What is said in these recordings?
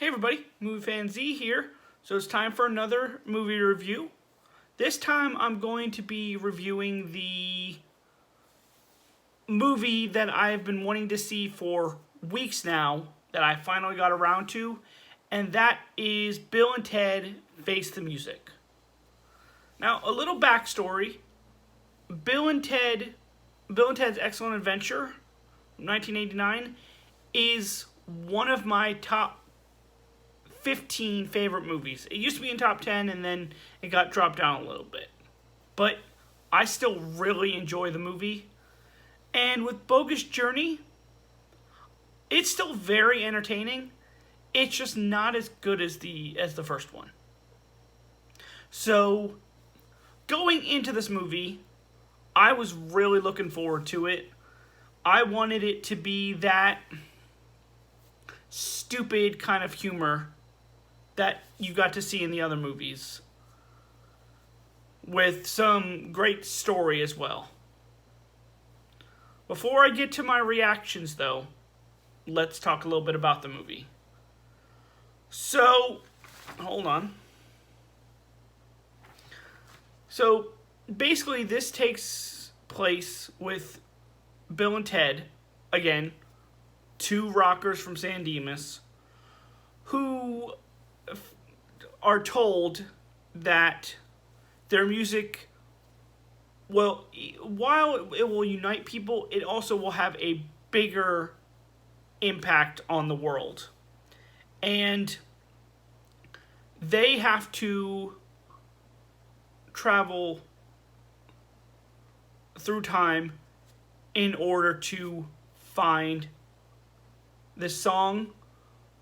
Hey everybody, Movie Fan Z here. So it's time for another movie review. This time I'm going to be reviewing the movie that I've been wanting to see for weeks now that I finally got around to, and that is Bill and Ted Face the Music. Now, a little backstory. Bill and Ted's Excellent Adventure, 1989, is one of my top 15 favorite movies. It used to be in top 10 and then it got dropped down a little bit. But I still really enjoy the movie. And with Bogus Journey, it's still very entertaining. It's just not as good as the first one. So, going into this movie, I was really looking forward to it. I wanted it to be that stupid kind of humor that you got to see in the other movies, with some great story as well. Before I get to my reactions, though, let's talk a little bit about the movie. So, hold on. So, basically, this takes place with Bill and Ted, again, two rockers from San Dimas, who are told that their music, well, while it will unite people, it also will have a bigger impact on the world. And they have to travel through time in order to find this song,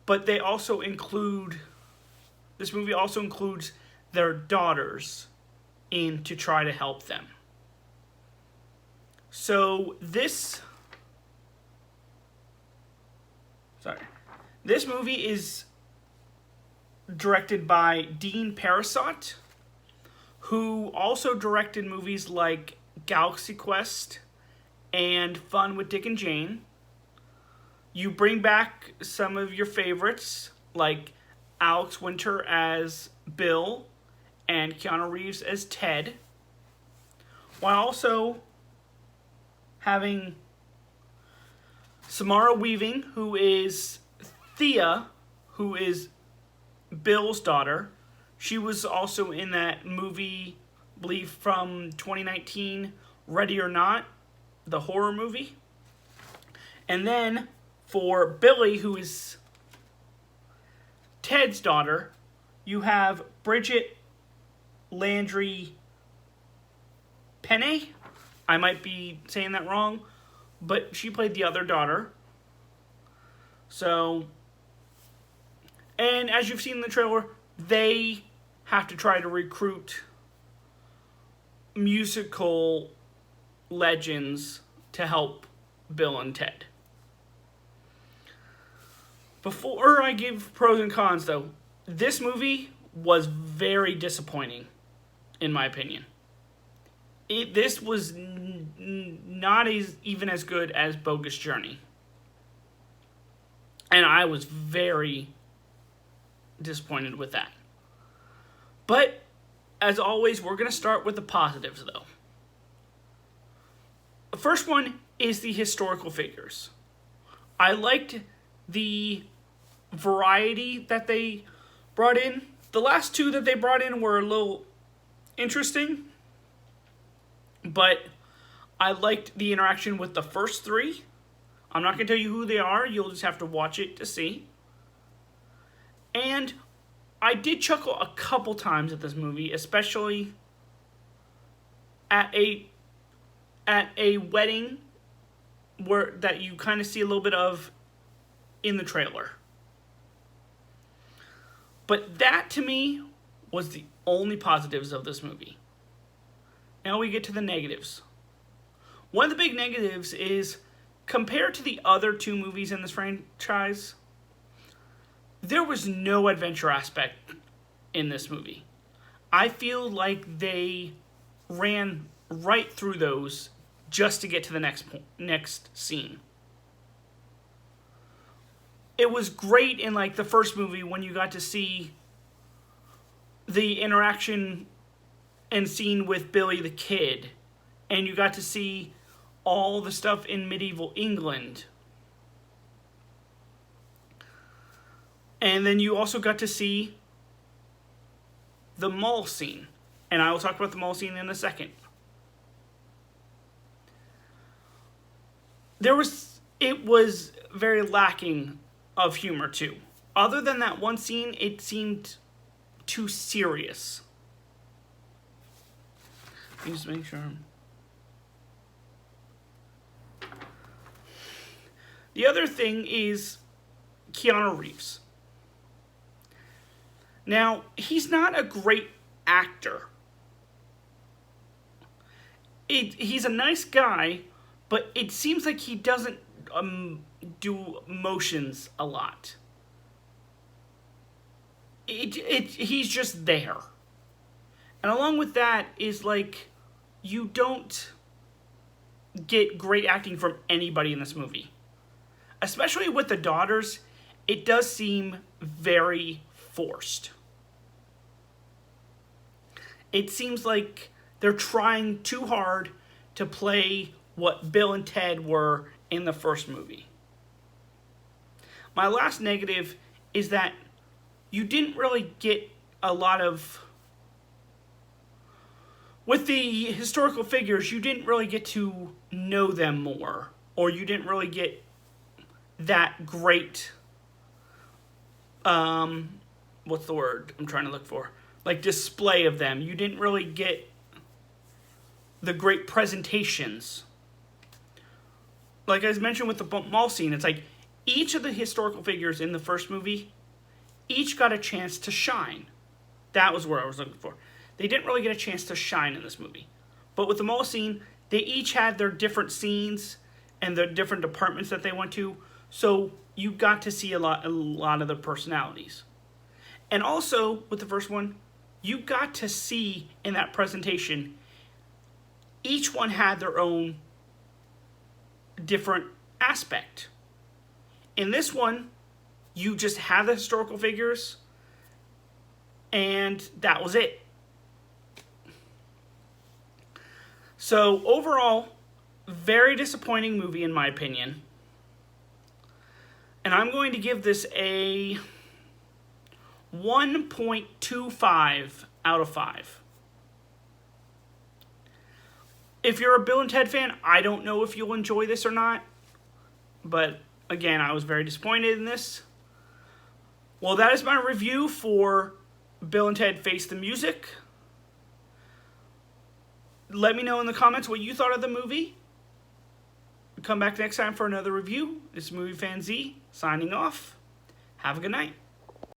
but they also include, this movie also includes their daughters in to try to help them. So this movie is directed by Dean Parasot, who also directed movies like Galaxy Quest and Fun with Dick and Jane. You bring back some of your favorites, like Alex Winter as Bill and Keanu Reeves as Ted, while also having Samara Weaving, who is Thea, who is Bill's daughter. She was also in that movie, I believe, from 2019, Ready or Not, the horror movie. And then for Billy, who is Ted's daughter, you have Bridget Landry Penne. I might be saying that wrong, but she played the other daughter. So, and as you've seen in the trailer, they have to try to recruit musical legends to help Bill and Ted. Before I give pros and cons, though, this movie was very disappointing, in my opinion. This was not even as good as Bogus Journey. And I was very disappointed with that. But, as always, we're going to start with the positives, though. The first one is the historical figures. I liked the variety that they brought in. The last two that they brought in were a little interesting, but I liked the interaction with the first three. I'm not going to tell you who they are. You'll just have to watch it to see. And I did chuckle a couple times at this movie, especially at a wedding where that you kind of see a little bit of in the trailer. But that, to me, was the only positives of this movie. Now we get to the negatives. One of the big negatives is, compared to the other two movies in this franchise, there was no adventure aspect in this movie. I feel like they ran right through those just to get to the next scene. it was great in like the first movie when you got to see the interaction and scene with Billy the Kid, and you got to see all the stuff in medieval England. And then you also got to see the mall scene. And I will talk about the mall scene in a second. It was very lacking of humor too. Other than that one scene, it seemed too serious. Let me just make sure. The other thing is Keanu Reeves. Now, he's not a great actor. He's a nice guy, but it seems like he doesn't do motions a lot. He's just there. And along with that is like, you don't get great acting from anybody in this movie. Especially with the daughters, it does seem very forced. It seems like they're trying too hard to play what Bill and Ted were in the first movie. My last negative is that you didn't really get a lot of... With the historical figures, you didn't really get to know them more. Or you didn't really get that great... what's the word I'm trying to look for? Like, display of them. You didn't really get the great presentations. Like I mentioned with the mall scene, it's like each of the historical figures in the first movie, each got a chance to shine. That was where I was looking for. They didn't really get a chance to shine in this movie. But with the mall scene, they each had their different scenes and the different departments that they went to. So you got to see a lot of the personalities. And also, with the first one, you got to see in that presentation, each one had their own different aspect. In this one, you just had the historical figures, and that was it. So overall, very disappointing movie in my opinion. And I'm going to give this a 1.25 out of 5. If you're a Bill and Ted fan, I don't know if you'll enjoy this or not. But again, I was very disappointed in this. Well, that is my review for Bill and Ted Face the Music. Let me know in the comments what you thought of the movie. Come back next time for another review. This is Movie Fan Z, signing off. Have a good night.